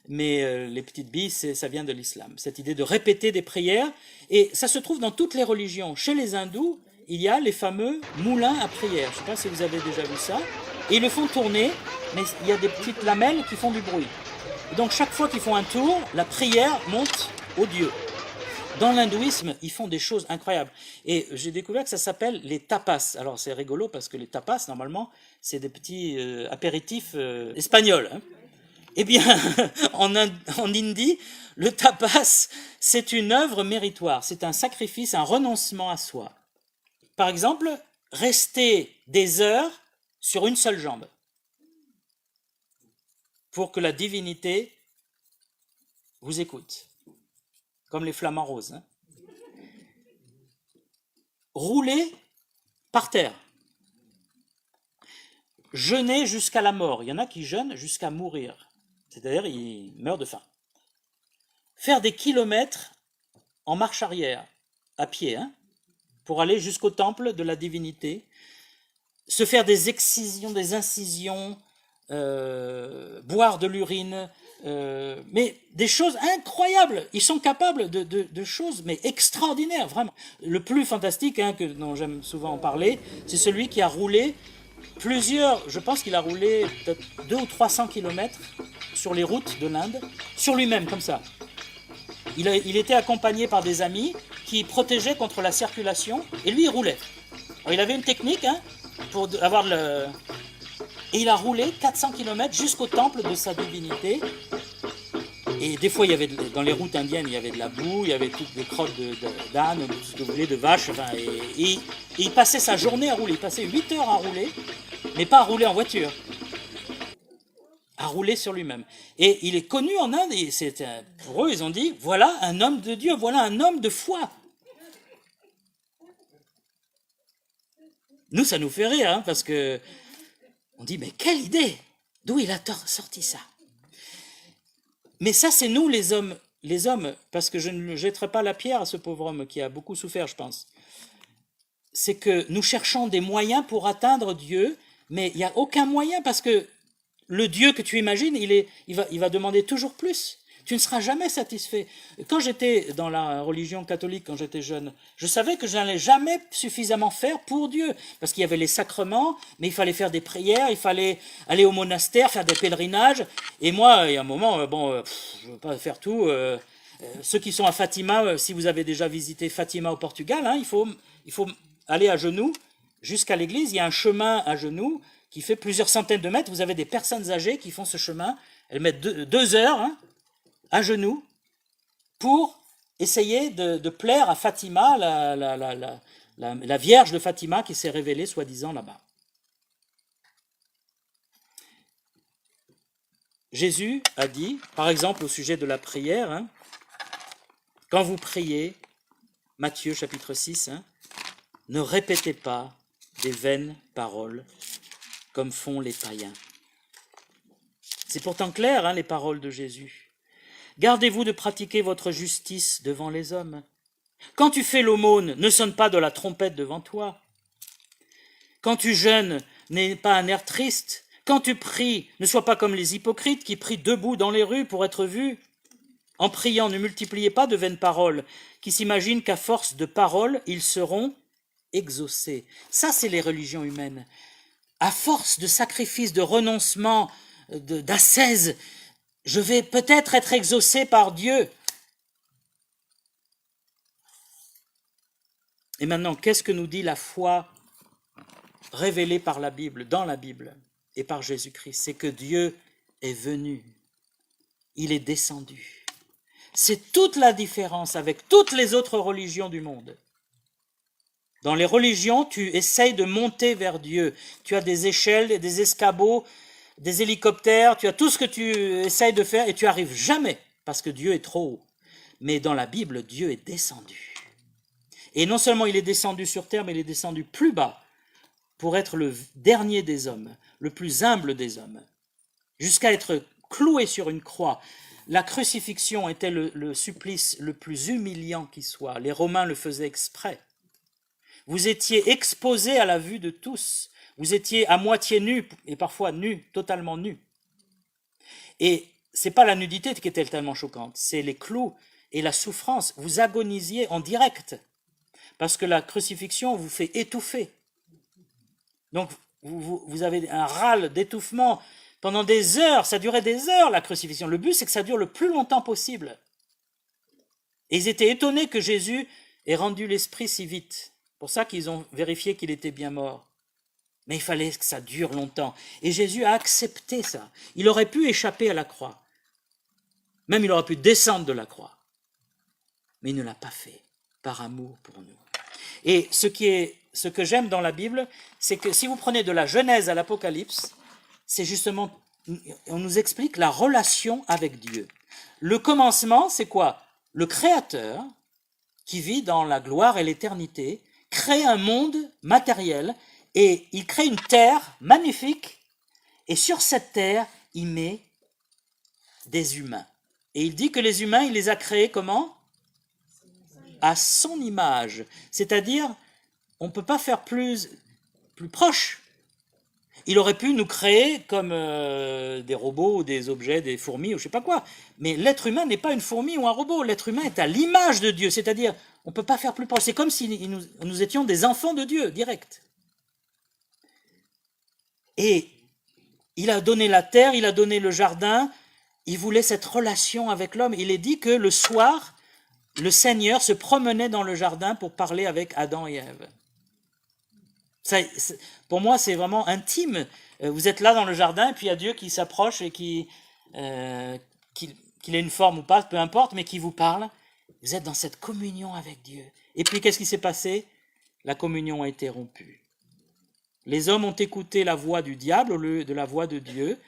mais les petites billes, ça vient de l'islam. Cette idée de répéter des prières, et ça se trouve dans toutes les religions. Chez les hindous, il y a les fameux moulins à prière. Je ne sais pas si vous avez déjà vu ça. Et ils le font tourner, mais il y a des petites lamelles qui font du bruit. Et donc chaque fois qu'ils font un tour, la prière monte au Dieu. Dans l'hindouisme, ils font des choses incroyables. Et j'ai découvert que ça s'appelle les tapas. Alors c'est rigolo parce que les tapas, normalement, c'est des petits apéritifs espagnols. Hein. Eh bien, en Indie, le tapas, c'est une œuvre méritoire. C'est un sacrifice, un renoncement à soi. Par exemple, rester des heures sur une seule jambe pour que la divinité vous écoute, comme les flamants roses. Hein. Rouler par terre, jeûner jusqu'à la mort. Il y en a qui jeûnent jusqu'à mourir, c'est-à-dire ils meurent de faim. Faire des kilomètres en marche arrière, à pied, pour aller jusqu'au temple de la divinité. se faire des excisions, des incisions, boire de l'urine, mais des choses incroyables. Ils sont capables de choses, mais extraordinaires, vraiment. Le plus fantastique, dont j'aime souvent en parler, c'est celui qui a roulé je pense qu'il a roulé peut-être 200 ou 300 kilomètres sur les routes de l'Inde, sur lui-même, comme ça. Il était accompagné par des amis qui protégeaient contre la circulation, et lui, il roulait. Alors, il avait une technique pour avoir le... Et il a roulé 400 km jusqu'au temple de sa divinité. Et des fois, dans les routes indiennes, il y avait de la boue, il y avait toutes des crottes d'âne, tout ce que vous voulez, de vaches. Enfin, et il passait sa journée à rouler. Il passait 8 heures à rouler, mais pas à rouler en voiture. À rouler sur lui-même. Et il est connu en Inde, et pour eux, ils ont dit, voilà un homme de Dieu, voilà un homme de foi. Nous, ça nous fait rire, parce que on dit, mais quelle idée! D'où il a sorti ça? Mais ça, c'est nous les hommes, parce que je ne jetterai pas la pierre à ce pauvre homme qui a beaucoup souffert, je pense. C'est que nous cherchons des moyens pour atteindre Dieu, mais il n'y a aucun moyen, parce que le Dieu que tu imagines, il va demander toujours plus. Tu ne seras jamais satisfait. Quand j'étais dans la religion catholique, quand j'étais jeune, je savais que je n'allais jamais suffisamment faire pour Dieu. Parce qu'il y avait les sacrements, mais il fallait faire des prières, il fallait aller au monastère, faire des pèlerinages. Et moi, il y a un moment, je ne veux pas faire tout. Ceux qui sont à Fatima, si vous avez déjà visité Fatima au Portugal, il faut aller à genoux jusqu'à l'église. Il y a un chemin à genoux qui fait plusieurs centaines de mètres. Vous avez des personnes âgées qui font ce chemin. Elles mettent 2 heures à genoux pour essayer de plaire à Fatima, la Vierge de Fatima qui s'est révélée soi-disant là-bas. Jésus a dit, par exemple au sujet de la prière, quand vous priez, Matthieu chapitre 6, ne répétez pas des vaines paroles comme font les païens. C'est pourtant clair, les paroles de Jésus. Gardez-vous de pratiquer votre justice devant les hommes. Quand tu fais l'aumône, ne sonne pas de la trompette devant toi. Quand tu jeûnes, n'aie pas un air triste. Quand tu pries, ne sois pas comme les hypocrites qui prient debout dans les rues pour être vus. En priant, ne multipliez pas de vaines paroles, qui s'imaginent qu'à force de paroles, ils seront exaucés. Ça, c'est les religions humaines. À force de sacrifices, de renoncements, d'ascèse, je vais peut-être être exaucé par Dieu. Et maintenant, qu'est-ce que nous dit la foi révélée par la Bible, dans la Bible et par Jésus-Christ? C'est que Dieu est venu, il est descendu. C'est toute la différence avec toutes les autres religions du monde. Dans les religions, tu essayes de monter vers Dieu. Tu as des échelles, des escabeaux, des hélicoptères, tu as tout ce que tu essayes de faire et tu arrives jamais parce que Dieu est trop haut. Mais dans la Bible, Dieu est descendu. Et non seulement il est descendu sur terre, mais il est descendu plus bas pour être le dernier des hommes, le plus humble des hommes, jusqu'à être cloué sur une croix. La crucifixion était le supplice le plus humiliant qui soit. Les Romains le faisaient exprès. Vous étiez exposés à la vue de tous. Vous étiez à moitié nus, et parfois nus, totalement nus. Et c'est pas la nudité qui était tellement choquante, c'est les clous et la souffrance. Vous agonisiez en direct, parce que la crucifixion vous fait étouffer. Donc vous avez un râle d'étouffement pendant des heures, ça durait des heures la crucifixion. Le but c'est que ça dure le plus longtemps possible. Et ils étaient étonnés que Jésus ait rendu l'esprit si vite. Pour ça qu'ils ont vérifié qu'il était bien mort. Mais il fallait que ça dure longtemps. Et Jésus a accepté ça. Il aurait pu échapper à la croix. Même il aurait pu descendre de la croix. Mais il ne l'a pas fait, par amour pour nous. Et ce que j'aime dans la Bible, c'est que si vous prenez de la Genèse à l'Apocalypse, c'est justement, on nous explique la relation avec Dieu. Le commencement, c'est quoi? Le Créateur, qui vit dans la gloire et l'éternité, crée un monde matériel et il crée une terre magnifique et sur cette terre, il met des humains. Et il dit que les humains, il les a créés comment? À son image. C'est-à-dire, on ne peut pas faire plus proche Il aurait pu nous créer comme des robots ou des objets, des fourmis ou je sais pas quoi. Mais l'être humain n'est pas une fourmi ou un robot. L'être humain est à l'image de Dieu. C'est-à-dire, on ne peut pas faire plus proche. C'est comme si nous étions des enfants de Dieu, direct. Et il a donné la terre, il a donné le jardin. Il voulait cette relation avec l'homme. Il est dit que le soir, le Seigneur se promenait dans le jardin pour parler avec Adam et Ève. Pour moi, c'est vraiment intime. Vous êtes là dans le jardin, et puis il y a Dieu qui s'approche et qu'il ait une forme ou pas, peu importe, mais qui vous parle. Vous êtes dans cette communion avec Dieu. Et puis, qu'est-ce qui s'est passé? La communion a été rompue. Les hommes ont écouté la voix du diable au lieu de la voix de Dieu,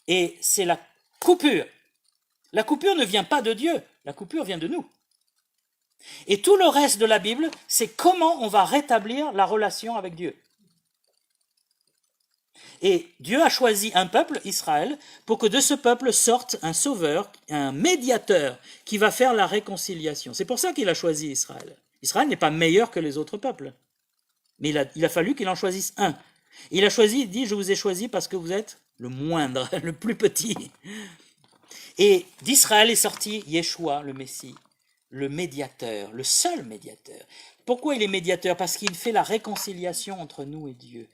et c'est la coupure. La coupure ne vient pas de Dieu, la coupure vient de nous. Et tout le reste de la Bible, c'est comment on va rétablir la relation avec Dieu. Et Dieu a choisi un peuple, Israël, pour que de ce peuple sorte un sauveur, un médiateur, qui va faire la réconciliation. C'est pour ça qu'il a choisi Israël. Israël n'est pas meilleur que les autres peuples. Mais il a fallu qu'il en choisisse un. Il a choisi, il dit, je vous ai choisi parce que vous êtes le moindre, le plus petit. Et d'Israël est sorti Yeshua, le Messie, le médiateur, le seul médiateur. Pourquoi il est médiateur? Parce qu'il fait la réconciliation entre nous et Dieu.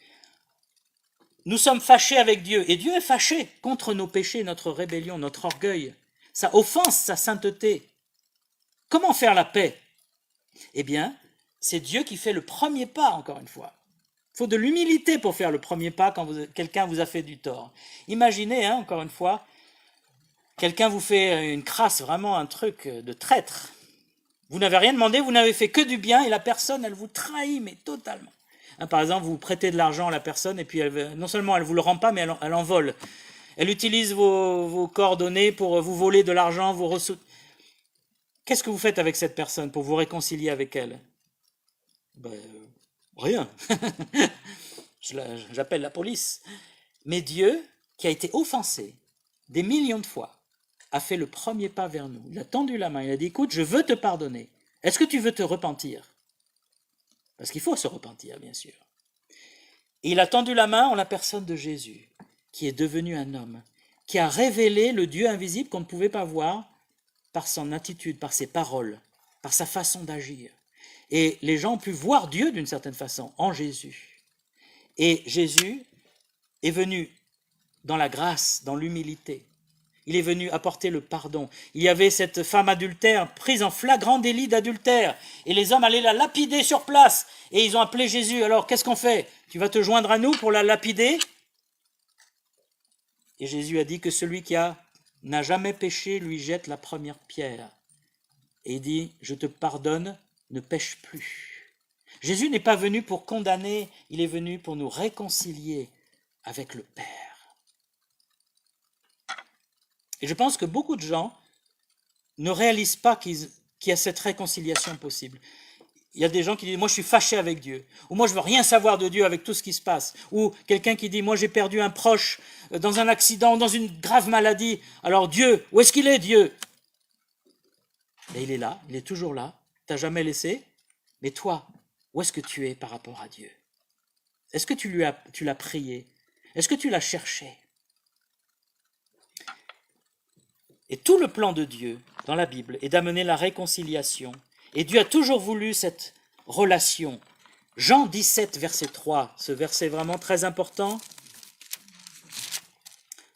Nous sommes fâchés avec Dieu, et Dieu est fâché contre nos péchés, notre rébellion, notre orgueil. Ça offense sa sainteté. Comment faire la paix? Eh bien, c'est Dieu qui fait le premier pas, encore une fois. Il faut de l'humilité pour faire le premier pas quand quelqu'un vous a fait du tort. Imaginez, encore une fois, quelqu'un vous fait une crasse, vraiment un truc de traître. Vous n'avez rien demandé, vous n'avez fait que du bien, et la personne, elle vous trahit, mais totalement. Par exemple, vous prêtez de l'argent à la personne, et puis non seulement elle ne vous le rend pas, mais elle en vole. Elle utilise vos coordonnées pour vous voler de l'argent, vous Qu'est-ce que vous faites avec cette personne pour vous réconcilier avec elle? Rien. J'appelle la police. Mais Dieu, qui a été offensé des millions de fois, a fait le premier pas vers nous. Il a tendu la main, il a dit, écoute, je veux te pardonner. Est-ce que tu veux te repentir? Parce qu'il faut se repentir, bien sûr. Et il a tendu la main en la personne de Jésus, qui est devenu un homme, qui a révélé le Dieu invisible qu'on ne pouvait pas voir par son attitude, par ses paroles, par sa façon d'agir. Et les gens ont pu voir Dieu d'une certaine façon en Jésus. Et Jésus est venu dans la grâce, dans l'humilité. Il est venu apporter le pardon. Il y avait cette femme adultère prise en flagrant délit d'adultère. Et les hommes allaient la lapider sur place. Et ils ont appelé Jésus. Alors, qu'est-ce qu'on fait? Tu vas te joindre à nous pour la lapider? Et Jésus a dit que celui qui n'a jamais péché lui jette la première pierre. Et il dit, je te pardonne, ne pêche plus. Jésus n'est pas venu pour condamner, il est venu pour nous réconcilier avec le Père. Et je pense que beaucoup de gens ne réalisent pas qu'il y a cette réconciliation possible. Il y a des gens qui disent, moi je suis fâché avec Dieu, ou moi je veux rien savoir de Dieu avec tout ce qui se passe, ou quelqu'un qui dit, moi j'ai perdu un proche dans un accident, dans une grave maladie, alors Dieu, où est-ce qu'il est Dieu? Et il est là, il est toujours là, il t'a jamais laissé, mais toi, où est-ce que tu es par rapport à Dieu? Est-ce que tu l'as prié? Est-ce que tu l'as cherché? Et tout le plan de Dieu dans la Bible est d'amener la réconciliation. Et Dieu a toujours voulu cette relation. Jean 17, verset 3, ce verset vraiment très important.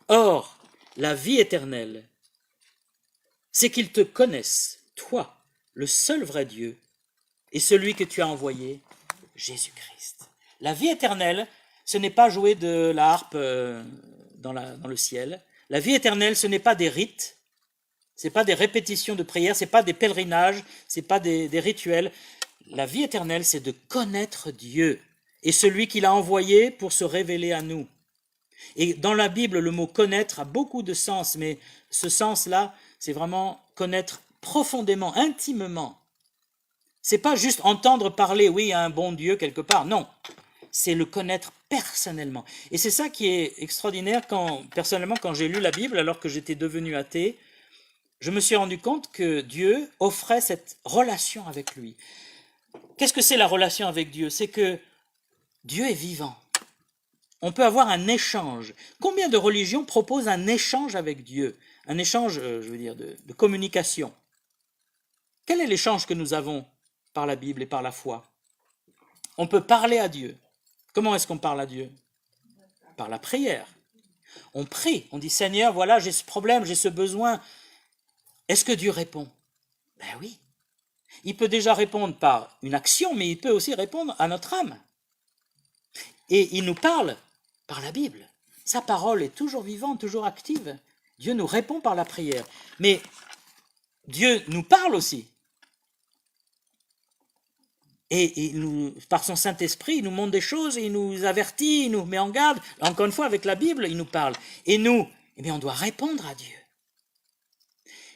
Or, la vie éternelle, c'est qu'ils te connaissent, toi, le seul vrai Dieu, et celui que tu as envoyé, Jésus-Christ. La vie éternelle, ce n'est pas jouer de la harpe dans le ciel. La vie éternelle, ce n'est pas des rites, ce n'est pas des répétitions de prières, ce n'est pas des pèlerinages, ce n'est pas des rituels. La vie éternelle, c'est de connaître Dieu et celui qu'il a envoyé pour se révéler à nous. Et dans la Bible, le mot connaître a beaucoup de sens, mais ce sens-là, c'est vraiment connaître profondément, intimement. C'est pas juste entendre parler, oui, il y a un bon Dieu quelque part, non. C'est le connaître personnellement. Et c'est ça qui est extraordinaire personnellement, quand j'ai lu la Bible, alors que j'étais devenu athée, je me suis rendu compte que Dieu offrait cette relation avec lui. Qu'est-ce que c'est la relation avec Dieu? C'est que Dieu est vivant. on peut avoir un échange. Combien de religions proposent un échange avec Dieu? Un échange, je veux dire, de communication. Quel est l'échange que nous avons par la Bible et par la foi? On peut parler à Dieu. Comment est-ce qu'on parle à Dieu? Par la prière. On prie, on dit Seigneur, voilà, j'ai ce problème, j'ai ce besoin. Est-ce que Dieu répond? Ben oui. Il peut déjà répondre par une action, mais il peut aussi répondre à notre âme. Et il nous parle par la Bible. Sa parole est toujours vivante, toujours active. Dieu nous répond par la prière. Mais Dieu nous parle aussi. Et par son Saint-Esprit, il nous montre des choses, il nous avertit, il nous met en garde. Encore une fois, avec la Bible, il nous parle. Et nous, eh bien, on doit répondre à Dieu.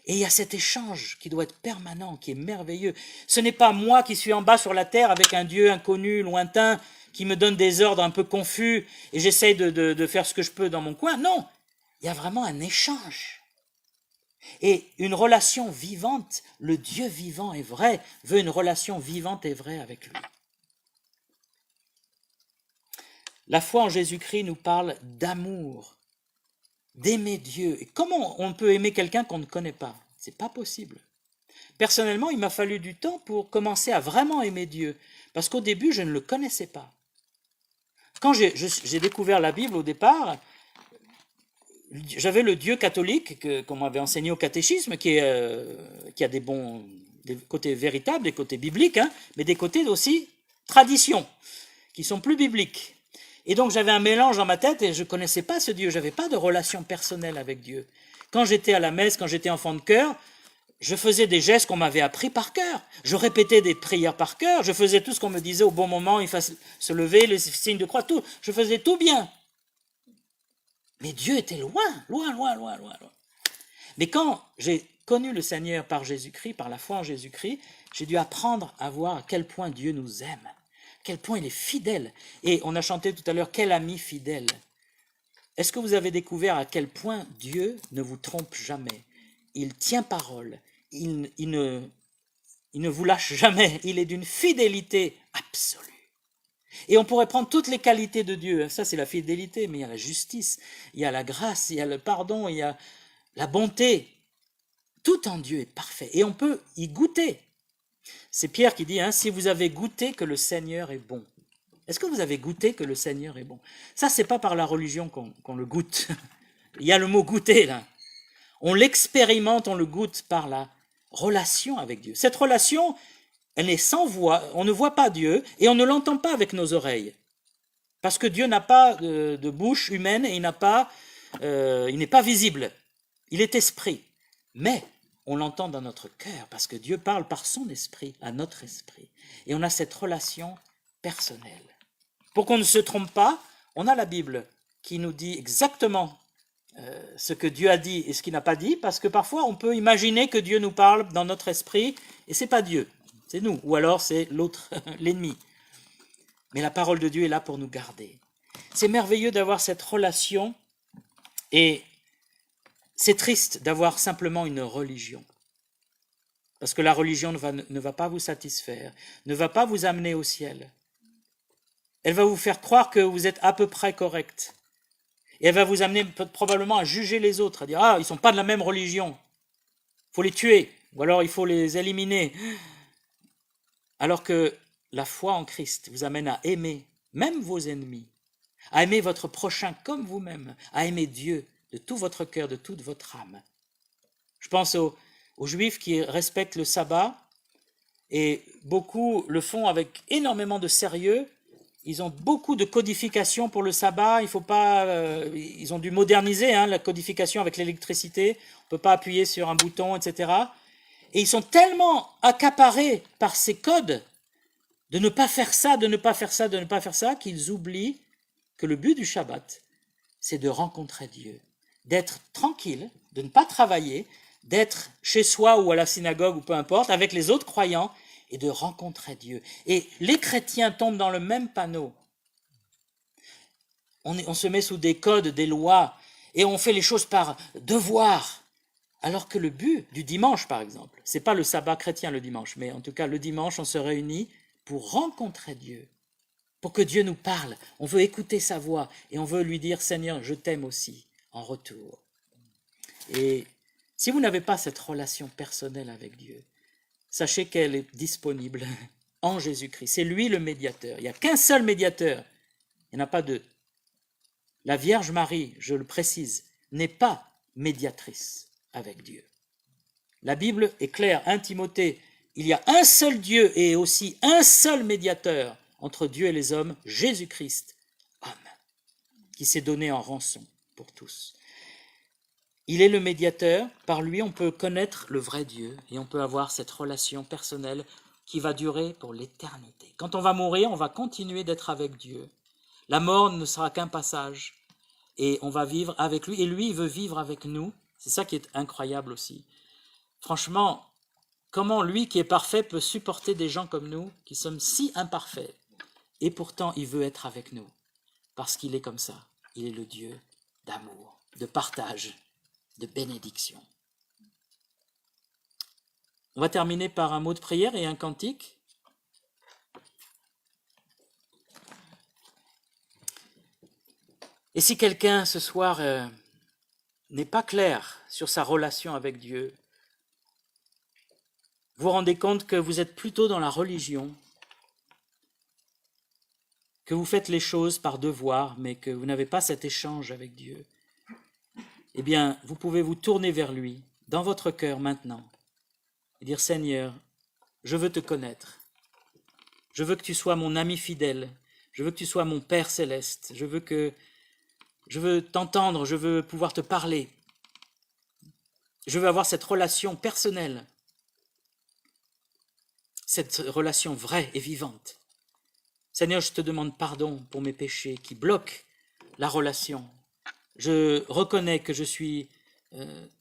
Et il y a cet échange qui doit être permanent, qui est merveilleux. Ce n'est pas moi qui suis en bas sur la terre avec un Dieu inconnu, lointain, qui me donne des ordres un peu confus et j'essaye de faire ce que je peux dans mon coin. Non, il y a vraiment un échange. Et une relation vivante, le Dieu vivant et vrai, veut une relation vivante et vraie avec lui. La foi en Jésus-Christ nous parle d'amour, d'aimer Dieu. Et comment on peut aimer quelqu'un qu'on ne connaît pas? C'est pas possible. Personnellement, il m'a fallu du temps pour commencer à vraiment aimer Dieu, parce qu'au début, je ne le connaissais pas. Quand j'ai découvert la Bible au départ, j'avais le Dieu catholique qu'on m'avait enseigné au catéchisme, qui a des côtés véritables, des côtés bibliques, hein, mais des côtés aussi tradition, qui sont plus bibliques. Et donc j'avais un mélange dans ma tête et je ne connaissais pas ce Dieu, je n'avais pas de relation personnelle avec Dieu. Quand j'étais à la messe, quand j'étais enfant de chœur, je faisais des gestes qu'on m'avait appris par cœur. Je répétais des prières par cœur. Je faisais tout ce qu'on me disait au bon moment. Il fallait se lever, les signes de croix, tout. Je faisais tout bien. Mais Dieu était loin, loin, loin, loin, loin, loin. Mais quand j'ai connu le Seigneur par Jésus-Christ, par la foi en Jésus-Christ, j'ai dû apprendre à voir à quel point Dieu nous aime, à quel point il est fidèle. Et on a chanté tout à l'heure, quel ami fidèle. Est-ce que vous avez découvert à quel point Dieu ne vous trompe jamais? Il tient parole. Il ne vous lâche jamais, il est d'une fidélité absolue. Et on pourrait prendre toutes les qualités de Dieu, ça c'est la fidélité, mais il y a la justice, il y a la grâce, il y a le pardon, il y a la bonté. Tout en Dieu est parfait et on peut y goûter. C'est Pierre qui dit, hein, si vous avez goûté que le Seigneur est bon. Est-ce que vous avez goûté que le Seigneur est bon? Ça, c'est pas par la religion qu'on le goûte. Il y a le mot goûter là. On l'expérimente, on le goûte par la relation avec Dieu. Cette relation, elle est sans voix, on ne voit pas Dieu et on ne l'entend pas avec nos oreilles. Parce que Dieu n'a pas de bouche humaine et il n'est pas visible. Il est esprit. Mais on l'entend dans notre cœur parce que Dieu parle par son esprit à notre esprit. Et on a cette relation personnelle. Pour qu'on ne se trompe pas, on a la Bible qui nous dit exactement ce que Dieu a dit et ce qu'il n'a pas dit, parce que parfois on peut imaginer que Dieu nous parle dans notre esprit et c'est pas Dieu, c'est nous, ou alors c'est l'autre, l'ennemi. Mais la parole de Dieu est là pour nous garder. C'est merveilleux d'avoir cette relation et c'est triste d'avoir simplement une religion. Parce que la religion ne va pas vous satisfaire, ne va pas vous amener au ciel. Elle va vous faire croire que vous êtes à peu près correct. Et elle va vous amener probablement à juger les autres, à dire « Ah, ils ne sont pas de la même religion, il faut les tuer, ou alors il faut les éliminer. » Alors que la foi en Christ vous amène à aimer même vos ennemis, à aimer votre prochain comme vous-même, à aimer Dieu de tout votre cœur, de toute votre âme. Je pense aux Juifs qui respectent le sabbat, et beaucoup le font avec énormément de sérieux. Ils ont beaucoup de codification pour le sabbat. Il faut pas, ils ont dû moderniser la codification avec l'électricité. On ne peut pas appuyer sur un bouton, etc. Et ils sont tellement accaparés par ces codes de ne pas faire ça, de ne pas faire ça, de ne pas faire ça, qu'ils oublient que le but du Shabbat, c'est de rencontrer Dieu, d'être tranquille, de ne pas travailler, d'être chez soi ou à la synagogue ou peu importe, avec les autres croyants, et de rencontrer Dieu. Et les chrétiens tombent dans le même panneau. On se met sous des codes, des lois, et on fait les choses par devoir. Alors que le but du dimanche, par exemple, c'est pas le sabbat chrétien le dimanche, mais en tout cas le dimanche, on se réunit pour rencontrer Dieu. pour que Dieu nous parle. On veut écouter sa voix et on veut lui dire, Seigneur, je t'aime aussi en retour. Et si vous n'avez pas cette relation personnelle avec Dieu, sachez qu'elle est disponible en Jésus-Christ. C'est lui le médiateur. Il n'y a qu'un seul médiateur. Il n'y en a pas deux. La Vierge Marie, je le précise, n'est pas médiatrice avec Dieu. La Bible est claire, 1 Timothée, il y a un seul Dieu et aussi un seul médiateur entre Dieu et les hommes, Jésus-Christ, homme, qui s'est donné en rançon pour tous. Il est le médiateur, par lui on peut connaître le vrai Dieu et on peut avoir cette relation personnelle qui va durer pour l'éternité. Quand on va mourir, on va continuer d'être avec Dieu. La mort ne sera qu'un passage et on va vivre avec lui et lui il veut vivre avec nous. C'est ça qui est incroyable aussi. Franchement, comment lui qui est parfait peut supporter des gens comme nous qui sommes si imparfaits et pourtant il veut être avec nous parce qu'il est comme ça. Il est le Dieu d'amour, de partage, de bénédiction. On va terminer par un mot de prière et un cantique. Et si quelqu'un ce soir n'est pas clair sur sa relation avec Dieu, vous vous rendez compte que vous êtes plutôt dans la religion, que vous faites les choses par devoir, mais que vous n'avez pas cet échange avec Dieu, eh bien, vous pouvez vous tourner vers lui, dans votre cœur maintenant, et dire, Seigneur, je veux te connaître, je veux que tu sois mon ami fidèle, je veux que tu sois mon Père céleste, je veux t'entendre, je veux pouvoir te parler, je veux avoir cette relation personnelle, cette relation vraie et vivante. Seigneur, je te demande pardon pour mes péchés qui bloquent la relation. Je reconnais que je suis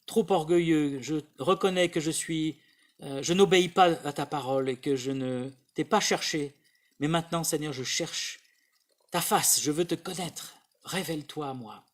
trop orgueilleux, je reconnais que je n'obéis pas à ta parole et que je ne t'ai pas cherché. Mais maintenant, Seigneur, je cherche ta face, je veux te connaître. Révèle-toi à moi.